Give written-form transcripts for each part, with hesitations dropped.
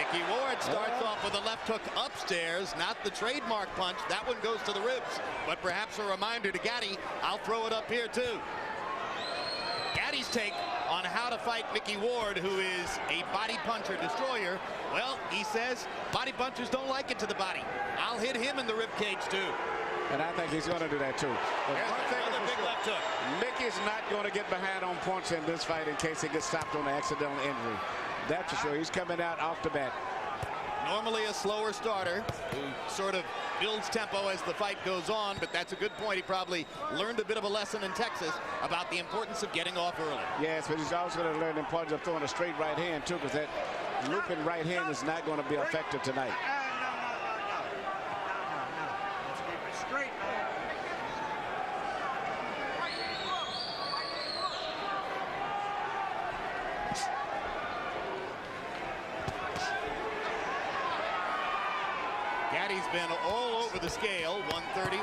Micky Ward starts off with a left hook upstairs, not the trademark punch. That one goes to the ribs, but perhaps a reminder to Gatti, I'll throw it up here too. Gatti's take on how to fight Micky Ward, who is a body puncher destroyer. Well, he says body punchers don't like it to the body. I'll hit him in the rib cage too. And I think he's going to do that too. But another big left hook. Micky's not going to get behind on points in this fight in case he gets stopped on an accidental injury. That's for sure. He's coming out off the bat. Normally a slower starter who sort of builds tempo as the fight goes on, but that's a good point. He probably learned a bit of a lesson in Texas about the importance of getting off early. Yes, but he's also going to learn the importance of throwing a straight right hand too, because that looping right hand is not going to be effective tonight. Gatti's been all over the scale, 130, 135,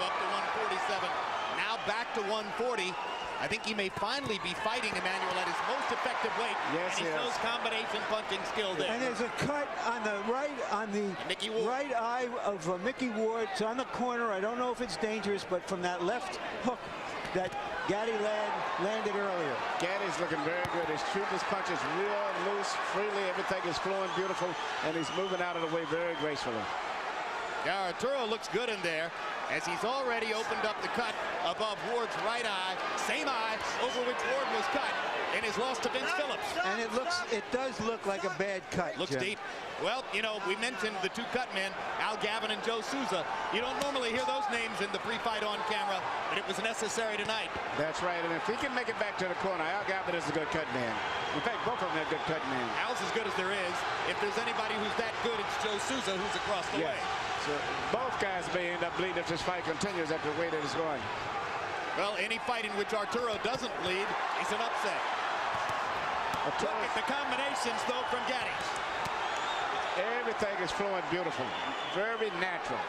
up to 147, now back to 140. I think he may finally be fighting Emmanuel at his most effective weight. Yes, and he shows combination punching skill there. And there's a cut on the right, on the right eye of Micky Ward. It's on the corner. I don't know if it's dangerous, but from that left hook that Gatti landed earlier. Gatti's looking very good. He's shooting his punches real loose, freely. Everything is flowing beautiful, and he's moving out of the way very gracefully. Yeah, Arturo looks good in there, as he's already opened up the cut above Ward's right eye, same eye over which Ward was cut in his loss to Vince Phillips. And it does look like a bad cut. Looks Jim. deep. Well, you know, we mentioned the two cut men, Al Gavin and Joe Souza. You don't normally hear those names in the pre-fight on camera, but it was necessary tonight. That's right, and if he can make it back to the corner, Al Gavin is a good cut man. In fact, both of them are good cut men. Al's as good as there is. If there's anybody who's that good, it's Joe Souza, who's across the way. So both guys may end up bleeding if this fight continues at the way that it's going. Well, any fight in which Arturo doesn't bleed is an upset. Look at the combinations, though, from Gatti. Everything is flowing beautiful, very natural.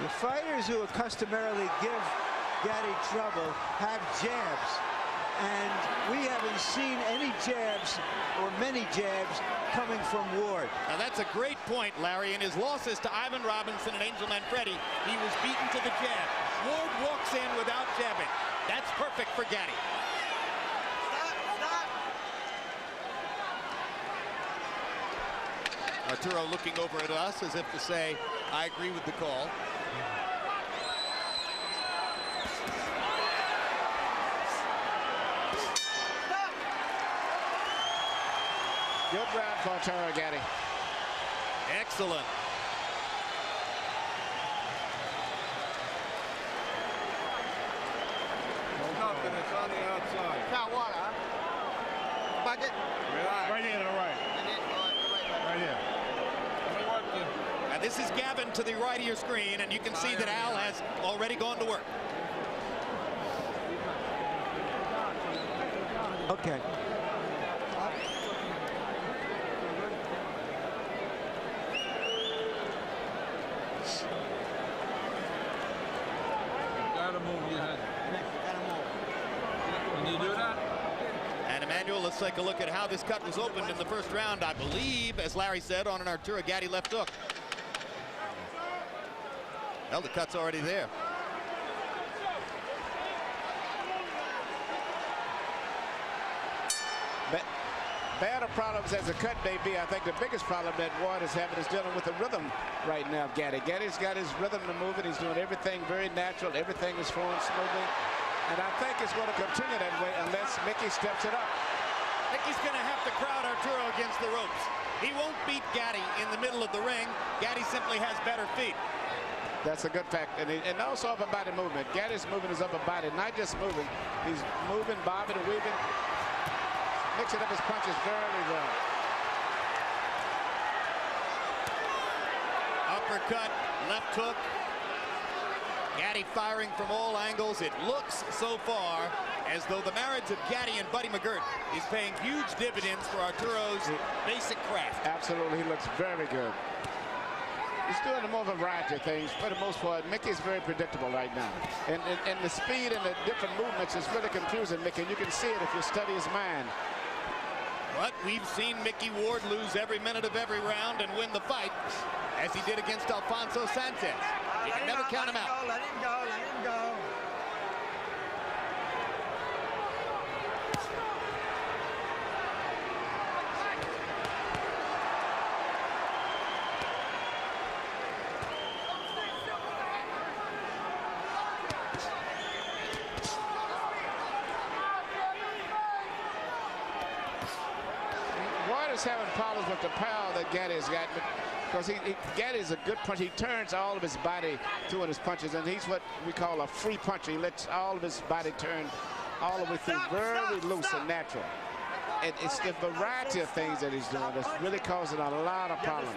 The fighters who customarily give Gatti trouble have jabs, and we haven't seen any jabs or many jabs coming from Ward. Now that's a great point, Larry. In his losses to Ivan Robinson and Angel Manfredi, he was beaten to the jab. Ward walks in without jabbing. That's perfect for Gatti. Arturo looking over at us as if to say, I agree with the call. Good round for Arturo Gatti. Excellent. Nothing, it's on the outside. Got what, huh? Bucket? Right here to the right. Right here. Now this is Gavin to the right of your screen, and you can see that Al has already gone to work. Okay. Gotta move your head. Can you do that? And Emmanuel, let's take a look at how this cut was opened in the first round. I believe, as Larry said, on an Arturo Gatti left hook. Well, the cut's already there. Bad of problems as a cut may be, I think the biggest problem that Ward is having is dealing with the rhythm right now of Gatti. Gatti's got his rhythm to move it. He's doing everything very natural. Everything is flowing smoothly. And I think it's going to continue that way unless Mickey steps it up. Micky's going to have to crowd Arturo against the ropes. He won't beat Gatti in the middle of the ring. Gatti simply has better feet. That's a good fact. And also upper body movement. Gatti's moving his upper body, not just moving. He's moving, bobbing, and weaving. Mixing up his punches very well. Uppercut, left hook. Gatti firing from all angles. It looks so far as though the marriage of Gatti and Buddy McGirt is paying huge dividends for Arturo's basic craft. Absolutely, he looks very good. He's doing a more variety of things. For the most part, Mickey's very predictable right now. And the speed and the different movements is really confusing Mickey. You can see it if you study his mind. But we've seen Micky Ward lose every minute of every round and win the fight, as he did against Alfonso Sanchez. You can never count him out. Let him go, let him go. Ward is having problems with the power that Gatti's got, because Gatti's a good puncher. He turns all of his body through in his punches, and he's what we call a free puncher. He lets all of his body turn all the way through, very loose and natural. And it's the variety of things that he's doing that's really causing a lot of problems.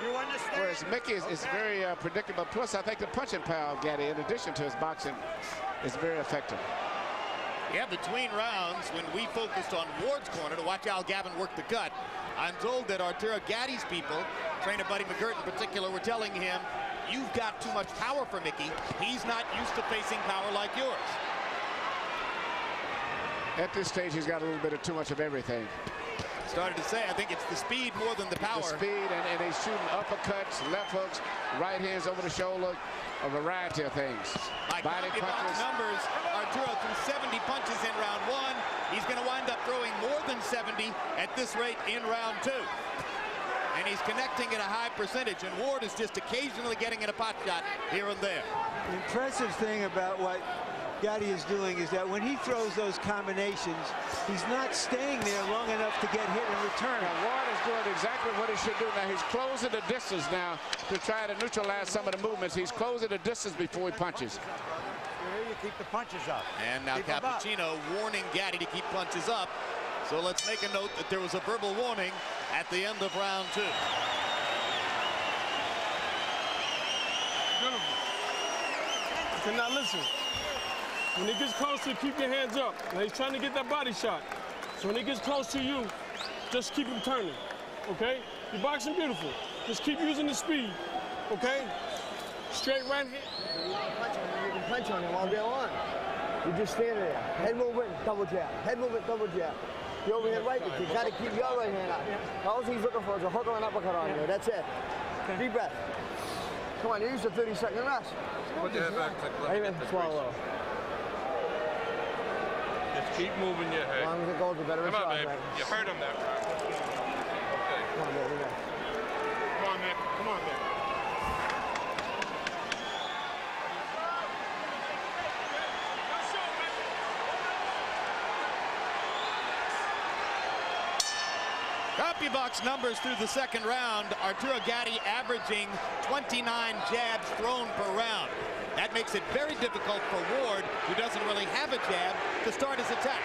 You understand? Whereas Mickey is very predictable. Plus, I think the punching power of Gatti, in addition to his boxing, is very effective. Yeah, between rounds, when we focused on Ward's corner to watch Al Gavin work the cut, I'm told that Arturo Gatti's people, trainer Buddy McGirt in particular, were telling him, you've got too much power for Mickey. He's not used to facing power like yours. At this stage, he's got a little bit of too much of everything. Started to say, I think it's the speed more than the power. The speed, and he's shooting uppercuts, left hooks, right hands over the shoulder, a variety of things. By Body punches. numbers, Arturo threw 70 punches in round one. He's going to wind up throwing more than 70 at this rate in round two. And he's connecting at a high percentage, and Ward is just occasionally getting in a pot shot here and there. The impressive thing about what Gatti is doing is that when he throws those combinations, he's not staying there long enough to get hit in return. Now, Ward is doing exactly what he should do. Now, he's closing the distance now to try to neutralize some of the movements. He's closing the distance before he punches. Here you keep the punches up. And now Cappuccino warning Gatti to keep punches up. So let's make a note that there was a verbal warning at the end of round two. Okay, now listen. When he gets closer, keep your hands up. Now he's trying to get that body shot. So when he gets close to you, just keep him turning, okay? You're boxing beautiful. Just keep using the speed, okay? Straight right hand. You can punch on him all day long. You just stand there. Head movement, double jab. Head movement, double jab. Your overhand right, you got to keep your right hand out. All he's looking for is a hook or an uppercut on you. That's it. Deep breath. Come on, use the 30-second rest. Put your head back, Amen. Swallow. Just keep moving your head. As long as it goes, the better Come it's on, off, babe. right? You heard him that round. Okay. Come on, baby. Come on, man. Come on, man. CompuBox numbers through the second round. Arturo Gatti averaging 29 jabs thrown per round. That makes it very difficult for Ward, who doesn't really have a jab, to start his attack.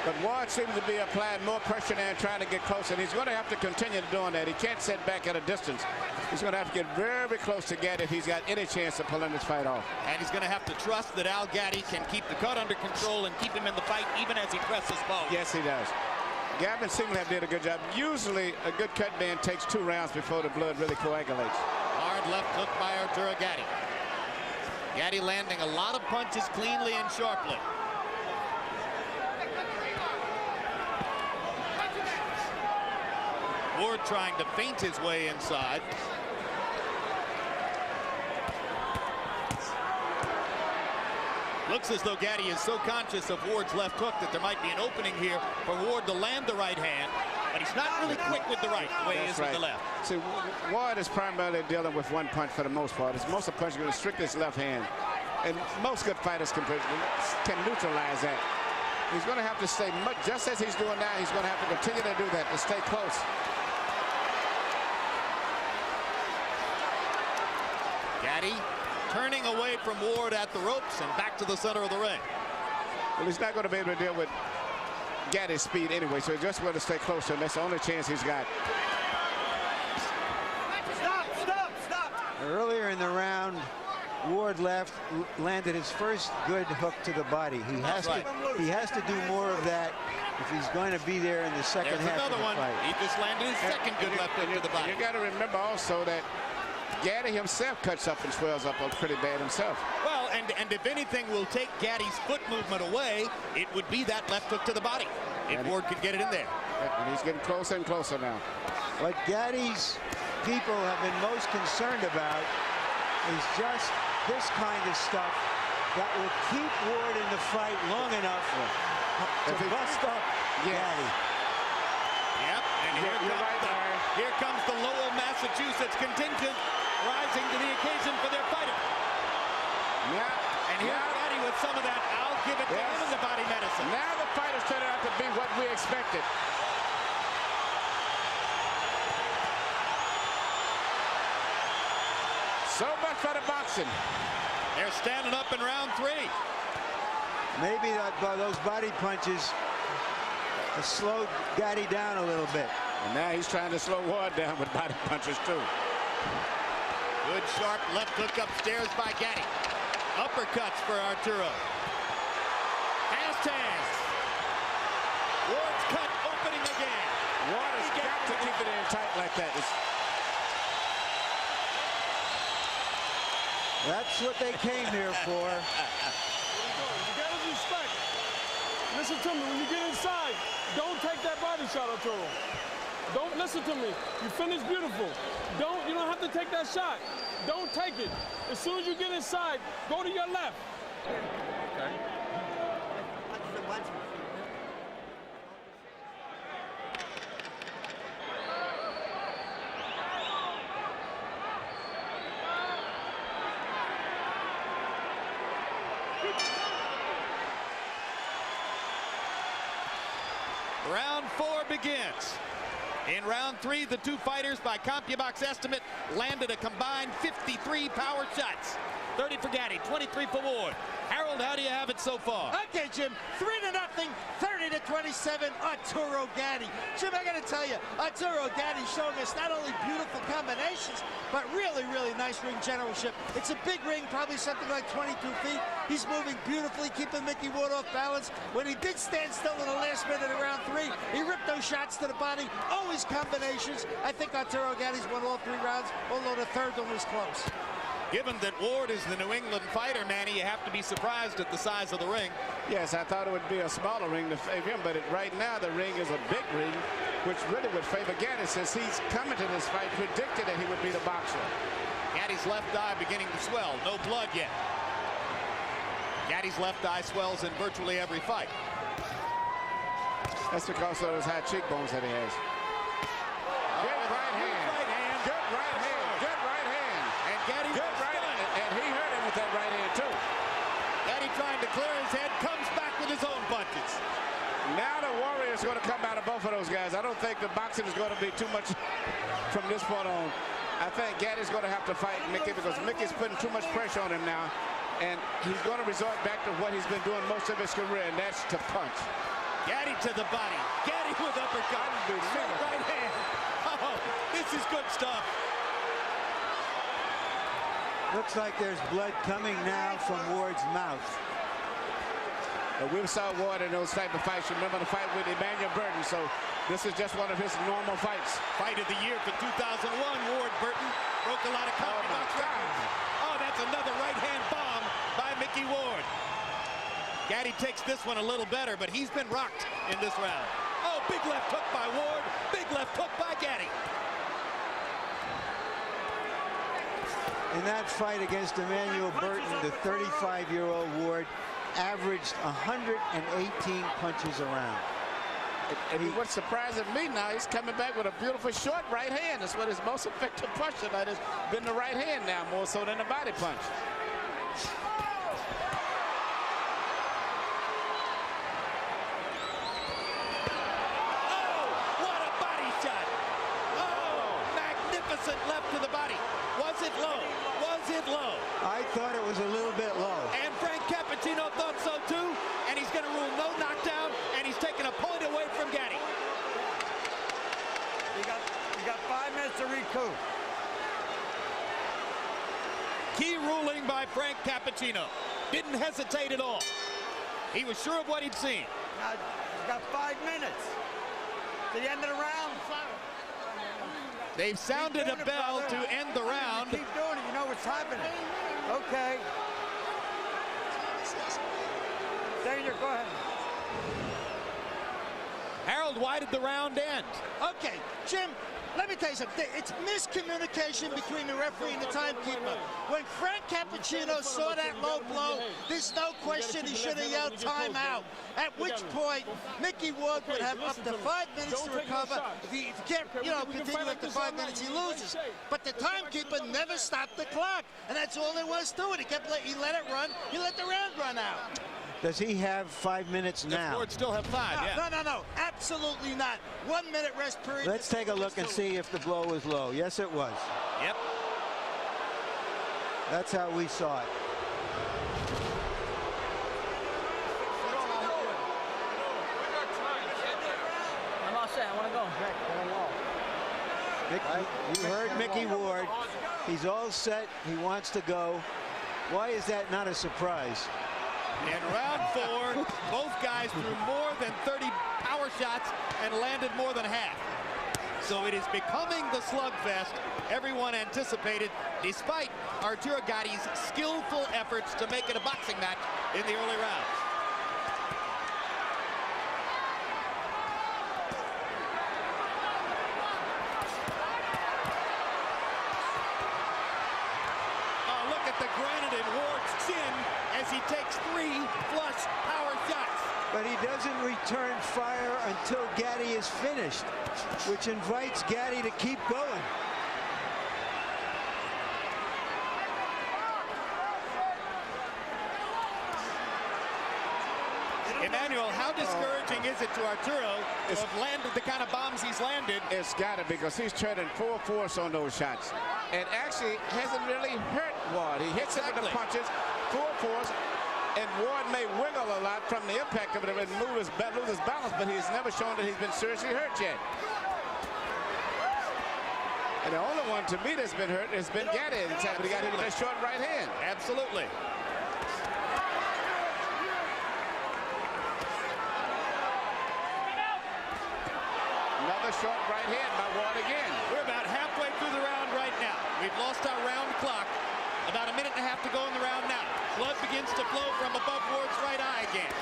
But Ward seems to be applying more pressure now and trying to get closer, and he's going to have to continue doing that. He can't sit back at a distance. He's going to have to get very close to Gatti if he's got any chance of pulling this fight off. And he's going to have to trust that Al Gatti can keep the cut under control and keep him in the fight even as he presses both. Yes, he does. Gavin seems to have did a good job. Usually, a good cut man takes 2 rounds before the blood really coagulates. Hard left hook by Arturo Gatti. Gatti landing a lot of punches cleanly and sharply. Ward trying to feint his way inside. Looks as though Gatti is so conscious of Ward's left hook that there might be an opening here for Ward to land the right hand. But he's not really quick with the right, the way he is with the left. See, Ward is primarily dealing with one punch for the most part. Most of the punches are going to strictly his left hand. And most good fighters can neutralize that. He's going to have to stay much, just as he's doing now, he's going to have to continue to do that, to stay close. Gatti turning away from Ward at the ropes and back to the center of the ring. Well, he's not going to be able to deal with Gatti's speed anyway, so he's just going to stay closer, and that's the only chance he's got. Stop! Earlier in the round, Ward landed his first good hook to the body. He has to do more of that if he's going to be there in the second half of the fight. He just landed his second good left hook to the body. You got to remember also that Gatti himself cuts up and swells up pretty bad himself. Well, and if anything will take Gatti's foot movement away, it would be that left hook to the body, if Ward could get it in there. And he's getting closer and closer now. What Gatti's people have been most concerned about is just this kind of stuff that will keep Ward in the fight long enough to bust up Gatti. Yep, and here comes the Lowell, Massachusetts contingent rising to the occasion for their fighter. Yeah. And here's Gatti with some of that. I'll give it to him in the body medicine. Now the fighter's turned out to be what we expected. So much for the boxing. They're standing up in round 3. Maybe those body punches slowed Gatti down a little bit. And now he's trying to slow Ward down with body punches too. Good sharp left hook upstairs by Gatti. Uppercuts for Arturo. Fast hands. Ward's cut opening again. Ward has got to keep it in tight like that. That's what they came here for. You gotta respect. Listen to me. When you get inside, don't take that body shot, Arturo. Don't listen to me. You finish beautiful. You don't have to take that shot. Don't take it. As soon as you get inside, go to your left. Okay. Round 4 begins. In round 3, the two fighters, by CompuBox estimate, landed a combined 53 power shots. 30 for Gatti, 23 for Ward. Harold, how do you have it so far? Okay, Jim, 3-0, 30-27, Arturo Gatti. Jim, I gotta tell you, Arturo Gatti showing us not only beautiful combinations, but really, really nice ring generalship. It's a big ring, probably something like 22 feet. He's moving beautifully, keeping Micky Ward off balance. When he did stand still in the last minute of round 3, he ripped those shots to the body, always combinations. I think Arturo Gatti's won all 3 rounds, although the third one was close. Given that Ward is the New England fighter, Manny, you have to be surprised at the size of the ring. Yes, I thought it would be a smaller ring to favor him, but right now the ring is a big ring, which really would favor Gatti, since he's coming to this fight predicted that he would be the boxer. Gatti's left eye beginning to swell. No blood yet. Gatti's left eye swells in virtually every fight. That's because of those high cheekbones that he has. Good right hand. Good right hand. Good right hand. And Gatti good right hand. And he hurt him with that right hand too. Gatti trying to clear his head, comes back with his own punches. Now the Warrior is going to come out of both of those guys. I don't think the boxing is going to be too much from this point on. I think Gatti's going to have to fight Micky, because Micky's putting too much pressure on him now. And he's going to resort back to what he's been doing most of his career, and that's to punch. Gatti to the body. Gatti with uppercut. Straight right hand. Oh, this is good stuff. Looks like there's blood coming now from Ward's mouth. We saw Ward in those type of fights. Remember the fight with Emmanuel Burton, so this is just one of his normal fights. Fight of the year for 2001, Ward Burton broke a lot of CompuBox records. Oh, that's another right-hand bomb by Micky Ward. Gatti takes this one a little better, but he's been rocked in this round. Oh, big left hook by Ward, big left hook by Gatti. In that fight against Emmanuel Burton, the 35-year-old Ward averaged 118 punches around. And what's surprising me now, he's coming back with a beautiful short right hand. That's what his most effective punch tonight has been, the right hand now, more so than the body punch. Oh, what a body shot. Oh, magnificent left to the body. Was it low? Was it low? I thought it was a little bit low. And Frank Cappuccino thought so too, and he's going to rule no knockdown, and he's taking a point away from Gatti. You got 5 minutes to recoup. Key ruling by Frank Cappuccino. Didn't hesitate at all. He was sure of what he'd seen. Now, you got 5 minutes to the end of the round. They've sounded a bell to end the round. Keep doing it. You know what's happening. Okay. Daniel, go ahead. Harold, why did the round end? Okay, Jim, let me tell you something. It's miscommunication between the referee and the timekeeper. When Frank Cappuccino saw that low blow, there's no question he should have yelled timeout. At which point, Micky Ward would have up to 5 minutes to recover. If he can't, continue after 5 minutes, he loses. But the timekeeper never stopped the clock, and that's all there was to it. He let it run. He let the round run out. Does he have 5 minutes now? Ward still have 5, yeah. No, absolutely not. 1 minute rest period. Let's take a look and see if the blow was low. Yes, it was. Yep. That's how we saw it. I'm all set. I want to go. You heard Micky Ward. He's all set. He wants to go. Why is that not a surprise? In round 4, both guys threw more than 30 power shots and landed more than half. So it is becoming the slugfest everyone anticipated, despite Arturo Gatti's skillful efforts to make it a boxing match in the early rounds. Oh, look at the granite in Ward's chin as he takes 3 flush power shots. But he doesn't return fire until Gatti is finished, which invites Gatti to keep going. Emmanuel, how discouraging is it to Arturo to have landed the kind of bombs he's landed? It's got it, because he's turning full force on those shots. And actually hasn't really hurt Ward. He hits him with the punches, full force, and Ward may wiggle a lot from the impact of it and lose his balance, but he's never shown that he's been seriously hurt yet. And the only one to me that's been hurt has been Gatti. But he got hit with that short right hand. Absolutely. Another short right hand by Ward again. We're about halfway through the round right now. We've lost our round clock. About a minute and a half to go in the round now. Blood begins to flow from above Ward's right eye again.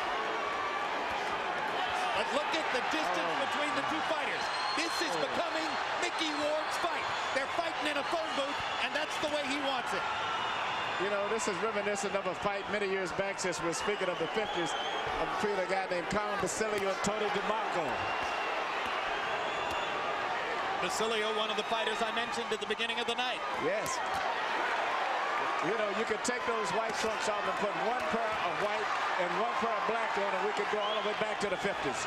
But look at the distance between the two fighters. This is becoming Micky Ward's fight. They're fighting in a phone booth, and that's the way he wants it. You know, this is reminiscent of a fight many years back, since we're speaking of the 50s, between a guy named Carmen Basilio and Tony DeMarco. Basilio, one of the fighters I mentioned at the beginning of the night. Yes. You know, you could take those white trunks off and put one pair of white and one pair of black on, and we could go all the way back to the 50s.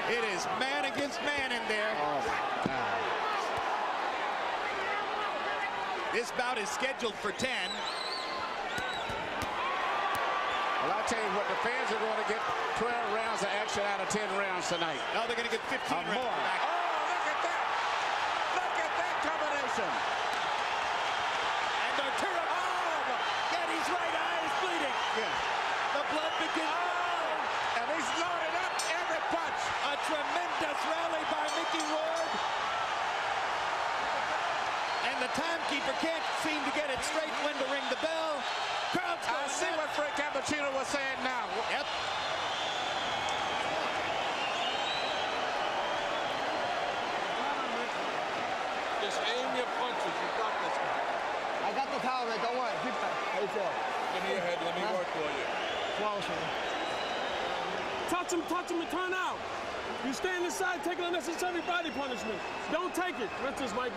It is man against man in there. Oh, my God. This bout is scheduled for 10. Well, I'll tell you what, the fans are going to get 12 rounds of action out of 10 rounds tonight. Now they're going to get 15 rounds more. back. Oh, look at that. Look at that combination. And Arturo, Gatti's right eye is bleeding. Yeah. The blood begins to flow. And he's loaded up every punch. A tremendous rally by Micky Ward. And the timekeeper can't seem to get it straight when to ring the bell. Crowd's going I see what Frank Cappuccino was saying now. Yep. Just aim your punches. You got this. I got the power, man. Don't worry. Keep that. How you feel? Give me your head. Let me work for you. Flawless, man. Touch him and turn out. You stand inside, take an unnecessary body punishment. Don't take it. That's just Mikey.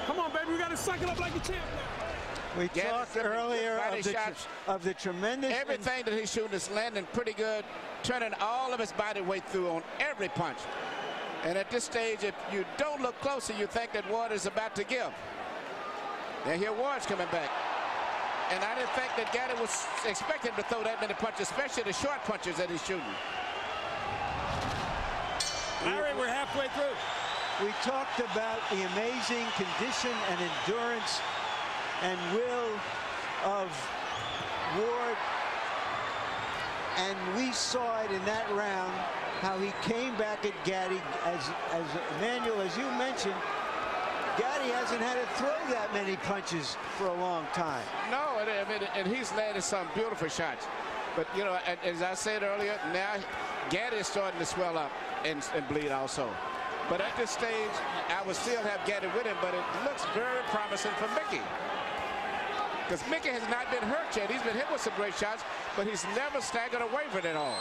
Come on, baby. We got to suck it up like a champ now. We talked earlier of the tremendous... Everything that he's shooting is landing pretty good, turning all of his body weight through on every punch. And at this stage, if you don't look closer, you think that Ward is about to give. And here Ward's coming back. And I didn't think that Gatti was expecting to throw that many punches, especially the short punches that he's shooting. Larry, we're halfway through. We talked about the amazing condition and endurance and will of Ward. And we saw it in that round, how he came back at Gatti. As Emmanuel, as you mentioned, Gatti hasn't had to throw that many punches for a long time. No, and he's landed some beautiful shots. But, you know, as I said earlier, now Gatti is starting to swell up and bleed also. But at this stage, I would still have Gatti with him, but it looks very promising for Micky. Because Micky has not been hurt yet. He's been hit with some great shots, but he's never staggered or wavered at all.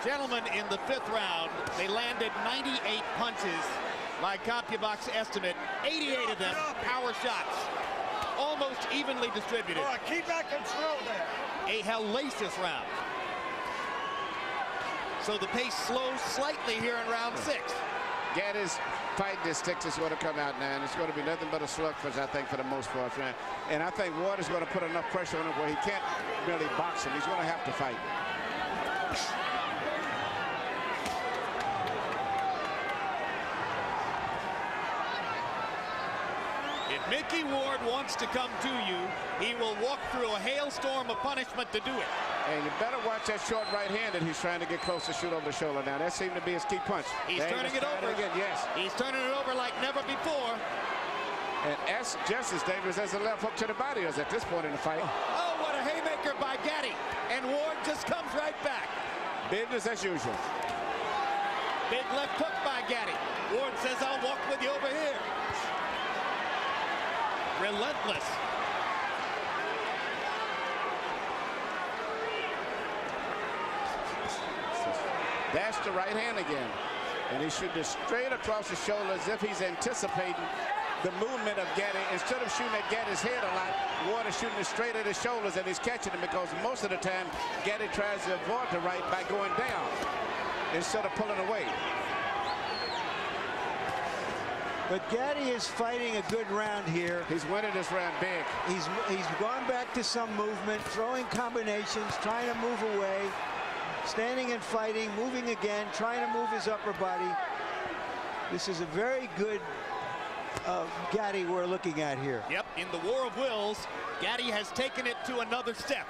Gentlemen, in the 5th round, they landed 98 punches. My CompuBox estimate, 88 of them power shots. Almost evenly distributed. All right, keep that control there. A hellacious round. So the pace slows slightly here in round 6. Gatti's fighting his sticks is going to come out now, and it's going to be nothing but a slugfest, I think, for the most part. And I think Ward is going to put enough pressure on him where he can't really box him. He's going to have to fight. If Micky Ward wants to come to you, he will walk through a hailstorm of punishment to do it. And you better watch that short right hand that he's trying to get close to shoot over the shoulder now. That seemed to be his key punch. He's turning it over. Again, yes. He's turning it over like never before. And that's just as dangerous as a left hook to the body is at this point in the fight. Oh, what a haymaker by Gatti. And Ward just comes right back. Business as usual. Big left hook by Gatti. Ward says, I'll walk with you over here. Relentless. That's the right hand again. And he shooting it straight across the shoulder as if he's anticipating the movement of Gatti. Instead of shooting at Gatti's head a lot, Ward is shooting it straight at his shoulders, and he's catching him because most of the time Gatti tries to avoid the right by going down instead of pulling away. But Gatti is fighting a good round here. He's winning this round big. He's gone back to some movement, throwing combinations, trying to move away, standing and fighting, moving again, trying to move his upper body. This is a very good Gatti we're looking at here. Yep, in the war of wills, Gatti has taken it to another step.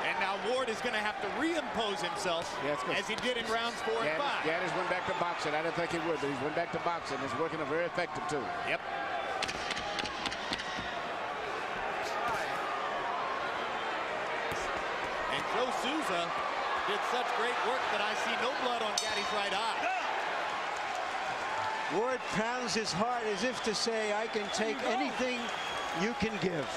And now Ward is going to have to reimpose himself as he did in rounds 4 and 5. Gatti's went back to boxing. I didn't think he would, but he's went back to boxing. It's working very effective, too. Yep. And Joe Souza did such great work that I see no blood on Gatti's right eye. Ward pounds his heart as if to say, I can take anything you can give.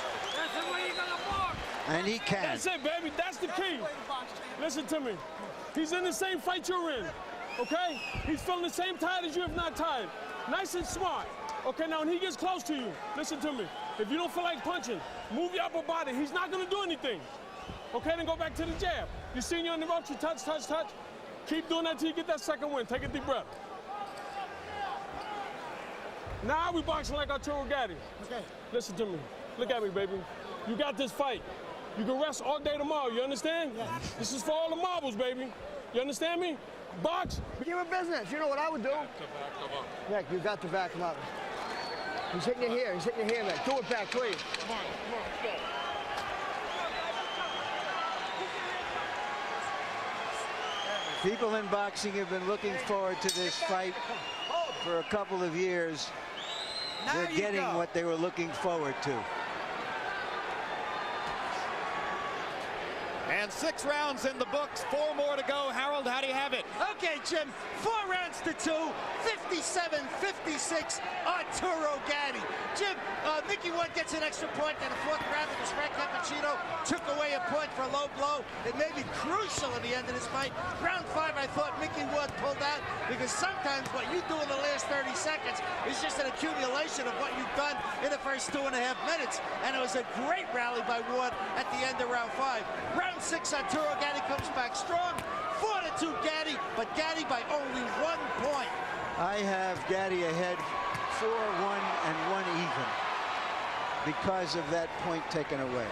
And he can. That's it, baby. That's the key. Listen to me. He's in the same fight you're in, okay? He's feeling the same tired as you, if not tired. Nice and smart. Okay, now when he gets close to you, listen to me. If you don't feel like punching, move your upper body. He's not going to do anything. Okay, then go back to the jab. You see you on the ropes, you touch, touch, touch. Keep doing that till you get that second win. Take a deep breath. Now we boxing like Arturo Gatti. Okay. Listen to me. Look at me, baby. You got this fight. You can rest all day tomorrow, you understand? Yeah. This is for all the marbles, baby. You understand me? Box. Give him business. You know what I would do? Nick, you got to back him up. He's hitting you here. He's hitting you here, Nick. Do it back, please. Come on, let's go. People in boxing have been looking forward to this fight for a couple of years. They're getting what they were looking forward to. And 6 rounds in the books, 4 more to go. Harold, how do you have it? Okay, Jim, 4 rounds to 2, 57-56, Arturo Gatti. Jim, Micky Ward gets an extra point in the 4th round because Frank Cappuccino took away a point for a low blow. It may be crucial at the end of this fight. Round 5, I thought Micky Ward pulled out because sometimes what you do in the last 30 seconds is just an accumulation of what you've done in the first 2.5 minutes. And it was a great rally by Ward at the end of round 5. Round 6, Arturo Gatti comes back strong. 4-2 Gatti, but Gatti by only 1 point. I have Gatti ahead 4-1 and 1 even because of that point taken away.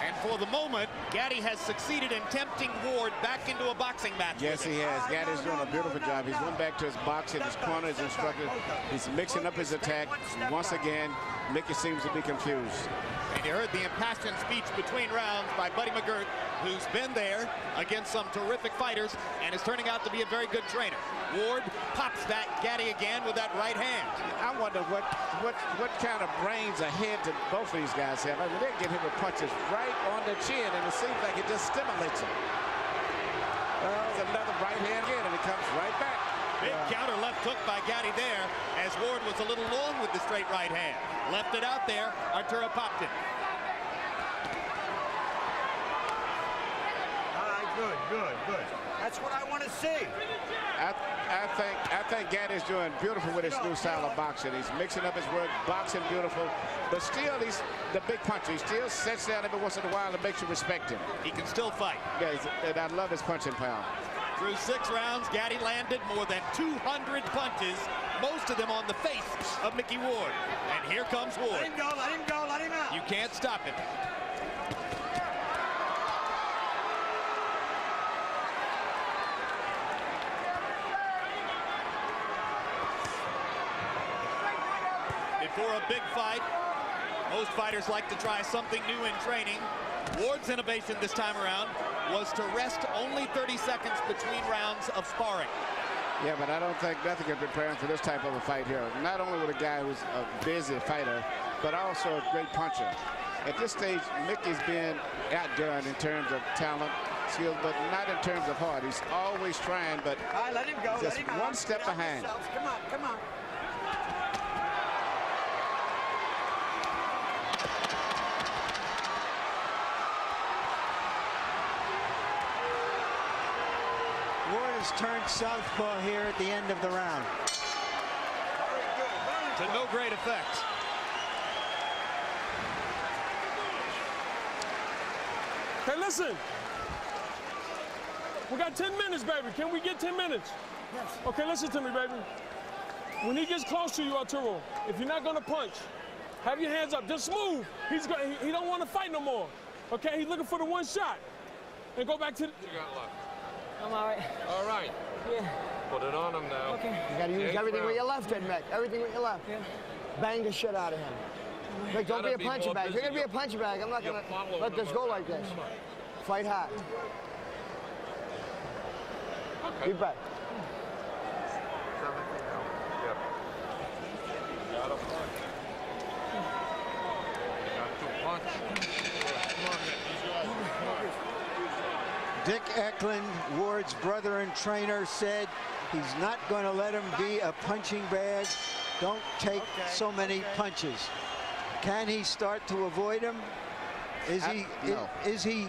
And for the moment, Gatti has succeeded in tempting Ward back into a boxing match. Yes, he has. Gatti's doing a beautiful job. He's went back to his boxing, his corner, his instructor. He's mixing up his attack. Once again, Micky seems to be confused. And you heard the impassioned speech between rounds by Buddy McGirt, who's been there against some terrific fighters and is turning out to be a very good trainer. Ward pops that Gatti again with that right hand. I wonder what kind of brains ahead to both of these guys have. I mean, they get him with punches right on the chin, and it seems like it just stimulates him. There's another right hand again, and it comes right back. Big counter left hook by Gatti there, as Ward was a little long with the straight right hand. Left it out there. Arturo popped it. All right, good. That's what I want to see. I think Gatti's doing beautiful with his new style of boxing. He's mixing up his work, boxing beautiful, but still he's the big puncher. He still sits down every once in a while and makes you respect him. He can still fight. Yeah, and I love his punching power. Through 6 rounds, Gatti landed more than 200 punches, most of them on the face of Micky Ward. And here comes Ward. Let him go, let him out. You can't stop him. Before a big fight, most fighters like to try something new in training. Ward's innovation this time around was to rest only 30 seconds between rounds of sparring. Yeah, but I don't think nothing can prepare him for this type of a fight here. Not only with a guy who's a busy fighter, but also a great puncher. At this stage, Micky's been outdone in terms of talent, skills, but not in terms of heart. He's always trying, but All right, let him go. just let him one out. step Get out behind. yourselves. Come on. Ward has turned southpaw here at the end of the round. To no great effect. Hey, listen. We got 10 minutes, baby. Can we get 10 minutes? Yes. Okay, listen to me, baby. When he gets close to you, Arturo, if you're not going to punch, have your hands up. Just move. He don't want to fight no more. Okay, he's looking for the one shot. And go back to the... You got left. I'm all right. All right. Yeah. Put it on him now. Okay. You got to use everything with your left, Mick. Everything with your left. Yeah. Bang the shit out of him. Mick, don't be a puncher bag. If you're going to be a puncher bag, I'm not going to let this go like this. Fight hard. Okay. You bet. Yep. Got a punch. Got to punch. Come on, man. Dick Eklund, Ward's brother and trainer, said he's not going to let him be a punching bag. Don't take so many punches. Can he start to avoid them? Is he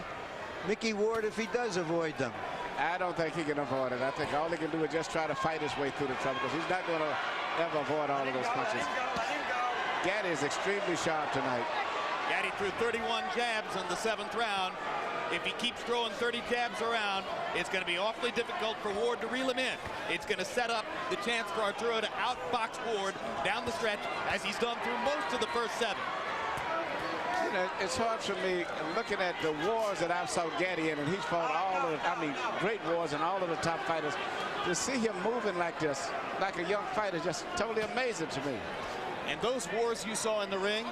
Micky Ward if he does avoid them? I don't think he can avoid it. I think all he can do is just try to fight his way through the trouble, because he's not going to ever avoid all of those punches. Let him go. Gatti is extremely sharp tonight. Gatti threw 31 jabs in the 7th round. If he keeps throwing 30 jabs around, it's going to be awfully difficult for Ward to reel him in. It's going to set up the chance for Arturo to outbox Ward down the stretch, as he's done through most of the first 7. You know, it's hard for me looking at the wars that I've saw Gatti in, and he's fought all of great wars and all of the top fighters. To see him moving like this, like a young fighter, just totally amazing to me. And those wars you saw in the ring,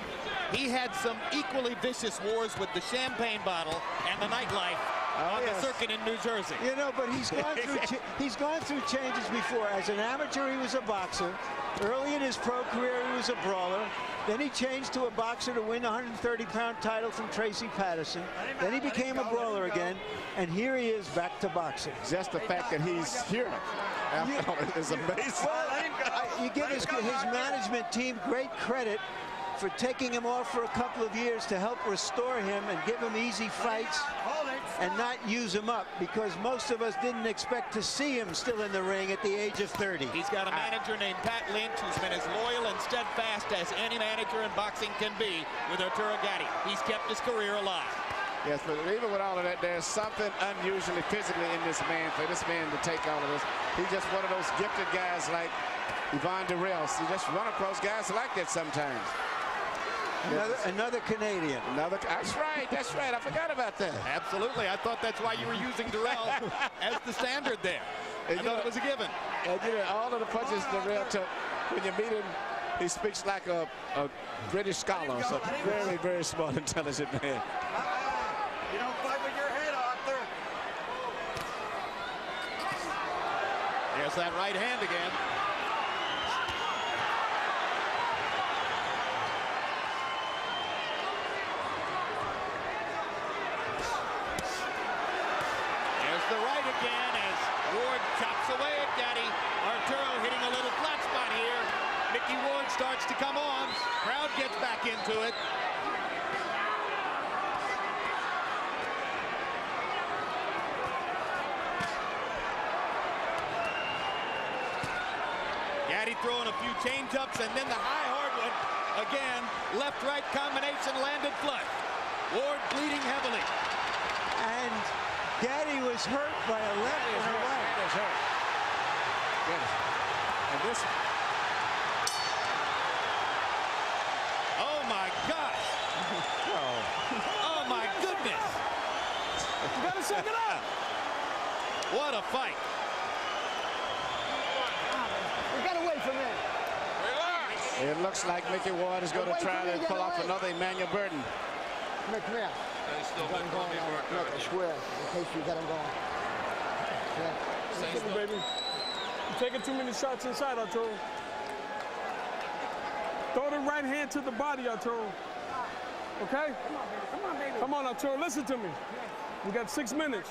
he had some equally vicious wars with the champagne bottle and the nightlife on the circuit in New Jersey. You know, but he's gone through changes before. As an amateur, he was a boxer. Early in his pro career, he was a brawler. Then he changed to a boxer to win the 130-pound title from Tracy Patterson. Then he became a brawler again, and here he is back to boxing. Just the fact that he's here is amazing. Well, you give his management team great credit for taking him off for a couple of years to help restore him and give him easy fights and not use him up, because most of us didn't expect to see him still in the ring at the age of 30. He's got a manager named Pat Lynch, who's been as loyal and steadfast as any manager in boxing can be with Arturo Gatti. He's kept his career alive. Yes, but even with all of that, there's something unusually physically in this man, for this man to take all of this. He's just one of those gifted guys like Yvonne Durrell. He just run across guys like that sometimes. Another Canadian. That's right. I forgot about that. Absolutely. I thought that's why you were using Durrell as the standard there. I thought it was a given. And you know, all of the punches Durrell took, when you meet him He speaks like a British scholar, so very, very smart, intelligent man. You don't fight with your head, Arthur. There's that right hand again. There's the right again as Ward chops away at Gatti. Arturo hitting a little flat spot here. Micky Ward starts to come on. Crowd gets back into it. Gatti throwing a few change-ups, and then the high hard one. Again, left-right combination landed flush. Ward bleeding heavily. And Gatti was hurt by a left and a right. That is hurt. Yes. And this. Oh my gosh. Oh my goodness. You gotta shake it up. What a fight. We gotta wait for a minute. Relax. It looks like Micky Ward is going to try to pull off another Emmanuel Burton. Come here. He's still Got him going now. Look, I swear. In case you got him going. Yeah. Listen, baby. You're taking too many shots inside, Arturo. Throw the right hand to the body, Arturo. Okay? Come on, baby. Come on, Arturo, listen to me. We got 6 minutes.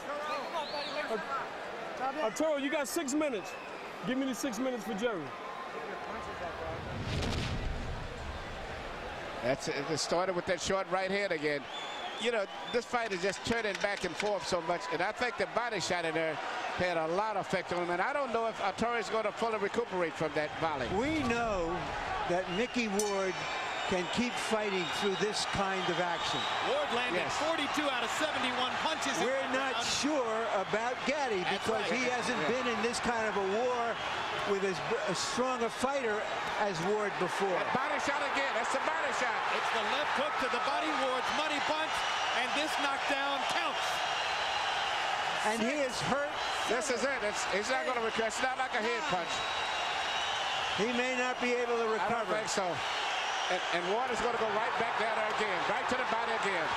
Arturo, you got 6 minutes. Give me the 6 minutes for Jerry. That's it. It started with that short right hand again. You know, this fight is just turning back and forth so much, and I think the body shot in there had a lot of effect on him, and I don't know if Arturo is going to fully recuperate from that volley. We know that Micky Ward can keep fighting through this kind of action. Ward landed 42 out of 71 punches. We're not sure about Gatti because he hasn't been in this kind of a war with as strong a fighter as Ward before. That body shot again. That's the body shot. It's the left hook to the body. Ward's money punch, and this knockdown counts. And he is hurt. This is it. He's not going to recover. It's not like a head punch. He may not be able to I recover. don't think so. And Ward is going to go right back down there again. Right to the body again.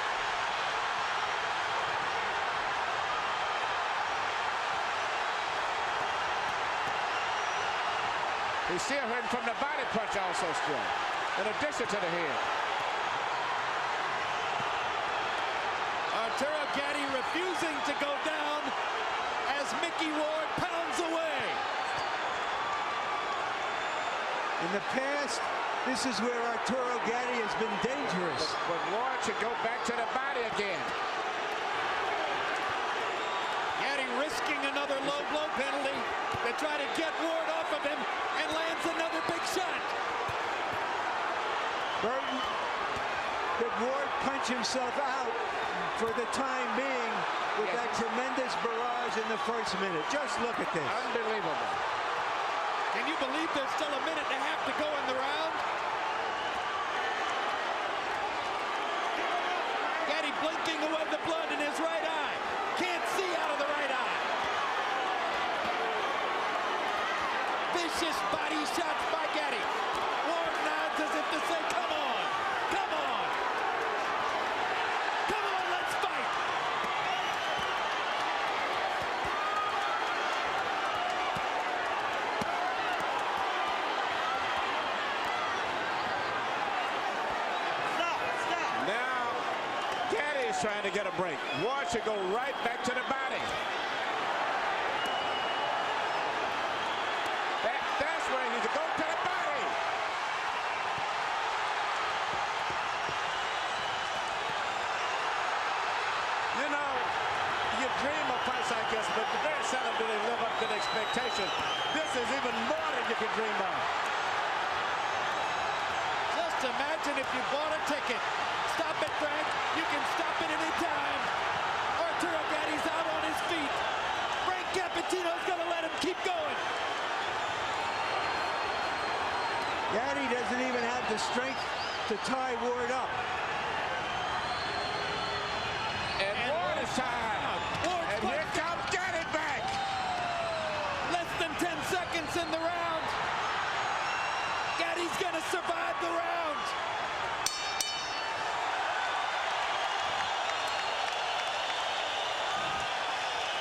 He's still hurting from the body punch also still, in addition to the head. Arturo Gatti refusing to go down as Micky Ward pounds away. In the past, this is where Arturo Gatti has been dangerous. But Ward should go back to the body again. Gatti risking another low blow penalty to try to get Ward off of him, and lands another big shot. Burton, could Ward punch himself out for the time being with that tremendous barrage in the first minute? Just look at this. Unbelievable. Can you believe there's still a minute and a half to go in the round? Gatti blinking away the blood in his right eye. Can't see out of the right eye. Vicious body shots by Gatti. Ward nods as if to say, come on, come on. Come on, let's fight. Now, Gatti is trying to get a break. Ward should go right back to the body. That's where he should go to the body. You know, you dream of fights like this, but very seldom do they live up to the expectation. This is even more than you can dream of. Just imagine if you bought a ticket. Stop it, Frank. You can stop it any time. Arturo Gatti's out on his feet. Frank Cappuccino's going to let him keep going. Gatti doesn't even have the strength to tie Ward up. And Ward is tied. Ward's And here comes Gatti back. less than 10 seconds in the round. Gatti He's going to survive the round.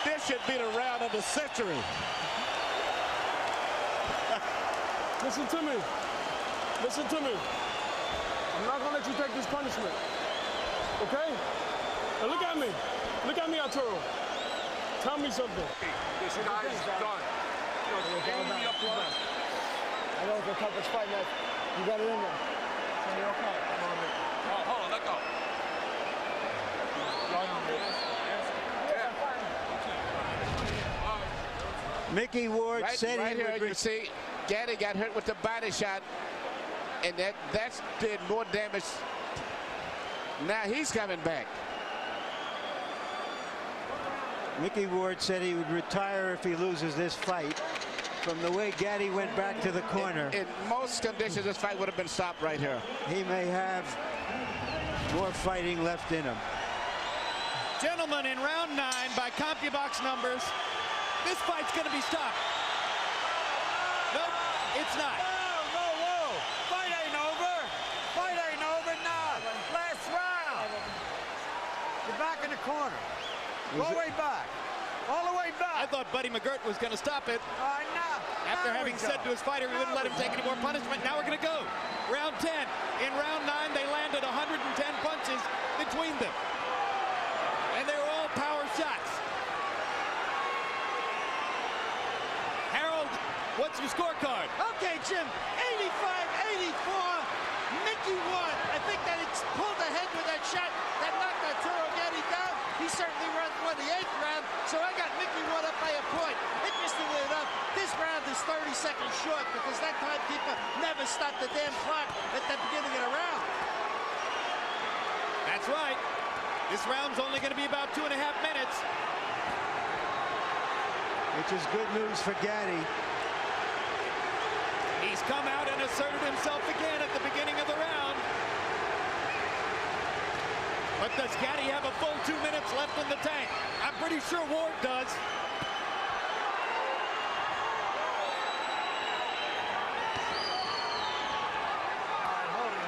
This should be the round of the century. Listen to me. Listen to me. I'm not gonna let you take this punishment. Okay? Now look at me. Look at me, Arturo. Tell me something. This guy's done. Give me up front. I know it's the toughest fight, man. You got it in there. Okay. Hold on, let go. Micky Ward said right he here, would you see, Gatti got hurt with the body shot, and that did more damage. Now he's coming back. Micky Ward said he would retire if he loses this fight. From the way Gatti went back to the corner, In most conditions, this fight would have been stopped right here. he may have more fighting left in him. Gentlemen, in round 9, by CompuBox numbers, this fight's going to be stopped. Nope, it's not. Whoa. Fight ain't over. Fight ain't over now. Last round. You're back in the corner. Go way back. All the way back. I thought Buddy McGirt was going to stop it. Now. After having said to his fighter he wouldn't let him take any more punishment. Now we're going to go. Round 10. In round 9, they landed 110 punches between them. And they were all power shots. Harold, what's your scorecard? Okay, Jim, 85-84. Micky Ward, I think that it's pulled ahead with that shot that knocked Arturo Gatti down. He certainly won the 8th round, so I got Micky Ward up by a point. Interestingly enough, this round is 30 seconds short because that timekeeper never stopped the damn clock at the beginning of the round. That's right. This round's only going to be about 2.5 minutes. Which is good news for Gatti. He's come out and asserted himself again at the beginning of the round. But does Gatti have a full 2 minutes left in the tank? I'm pretty sure Ward does. Hold it.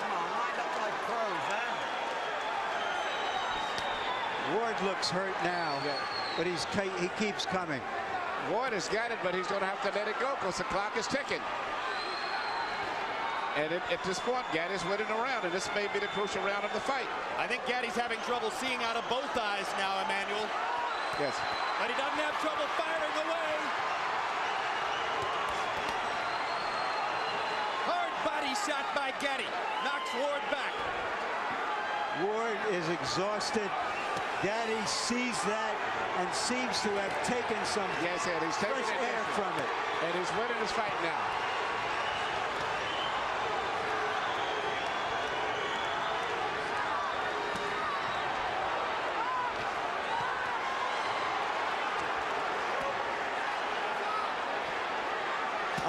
Come on, lined up like pros, huh? Ward looks hurt now, but he keeps coming. Ward has got it, but he's going to have to let it go because the clock is ticking. And at this point, Gatti's winning the round, and this may be the crucial round of the fight. I think Gatti's having trouble seeing out of both eyes now, Emmanuel. Yes. But he doesn't have trouble firing away. Hard body shot by Gatti. Knocks Ward back. Ward is exhausted. Gatti sees that and seems to have taken some Yes, and he's taking fresh air from it. And he's winning this fight now.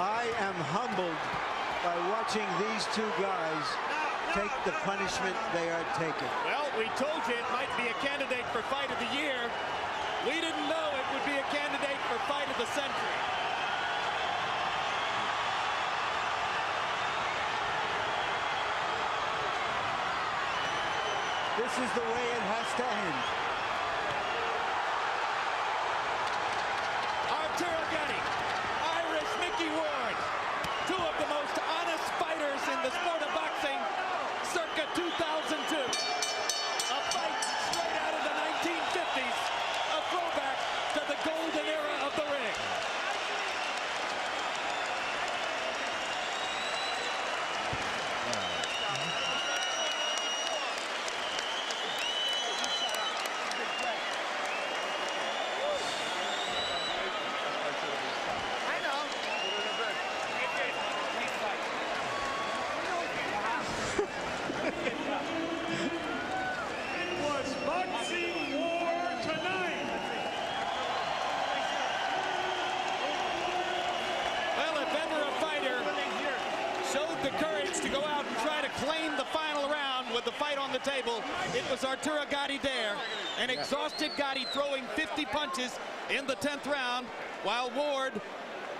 I am humbled by watching these two guys take the punishment they are taking. Well, we told you it might be a candidate for fight of the year. We didn't know it would be a candidate for fight of the century. This is the way it has to end. Arturo Gatti, Irish Micky Ward, two of the most honest fighters in the sport of boxing, circa 2002. A fight straight out of the 1950s, a throwback to the golden era of the ring. Was boxing war tonight? Well, if ever a fighter showed the courage to go out and try to claim the final round with the fight on the table, it was Arturo Gatti there. An exhausted Gatti throwing 50 punches in the 10th round, while Ward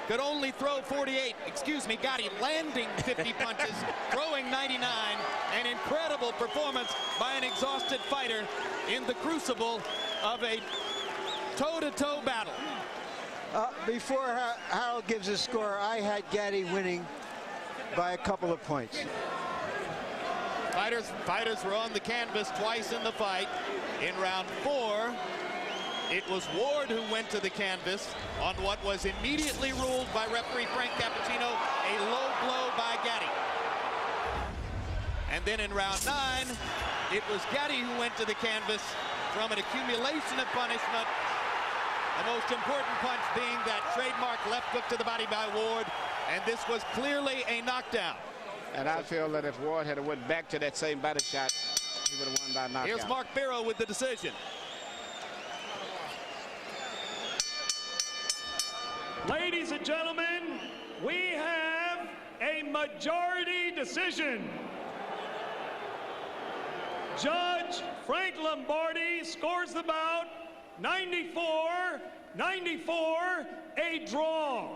could only throw 48. Excuse me, Gatti landing 50 punches, throwing 99. An incredible performance by an exhausted fighter in the crucible of a toe-to-toe battle. Before Harold gives a score, I had Gatti winning by a couple of points. Fighters were on the canvas twice in the fight. In round 4, it was Ward who went to the canvas on what was immediately ruled by referee Frank Cappuccino a low blow by Gatti. And then in round 9, it was Gatti who went to the canvas from an accumulation of punishment. The most important punch being that trademark left hook to the body by Ward, and this was clearly a knockdown. And I feel that if Ward had went back to that same body shot, he would have won by knockout. Here's Mark Barrow with the decision. Ladies and gentlemen, we have a majority decision. Judge Frank Lombardi scores the bout 94-94, a draw.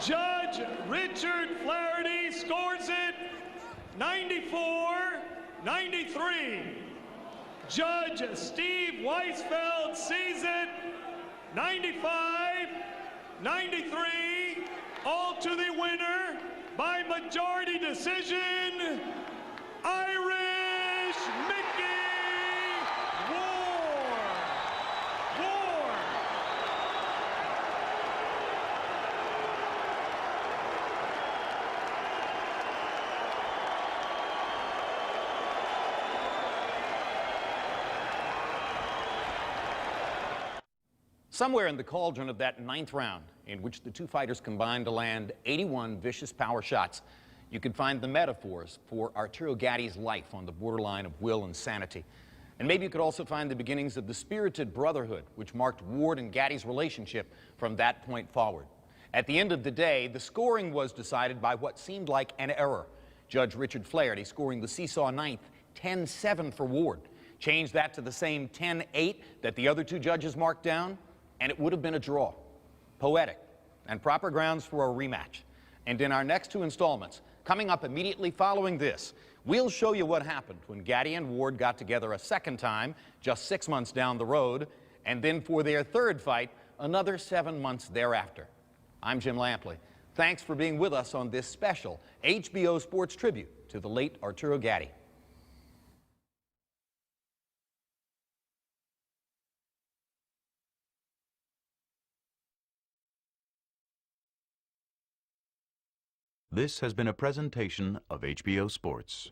Judge Richard Flaherty scores it 94-93. Judge Steve Weisfeld sees it 95-93. All to the winner by majority decision, Irish Micky Ward. Somewhere in the cauldron of that 9th round, in which the two fighters combined to land 81 vicious power shots, you could find the metaphors for Arturo Gatti's life on the borderline of will and sanity. And maybe you could also find the beginnings of the spirited brotherhood which marked Ward and Gatti's relationship from that point forward. At the end of the day, the scoring was decided by what seemed like an error. Judge Richard Flaherty scoring the seesaw 9th, 10-7 for Ward. Change that to the same 10-8 that the other two judges marked down, and it would have been a draw. Poetic, and proper grounds for a rematch. And in our next 2 installments, coming up immediately following this, we'll show you what happened when Gatti and Ward got together a second time, just 6 months down the road, and then for their 3rd fight, another 7 months thereafter. I'm Jim Lampley. Thanks for being with us on this special HBO Sports tribute to the late Arturo Gatti. This has been a presentation of HBO Sports.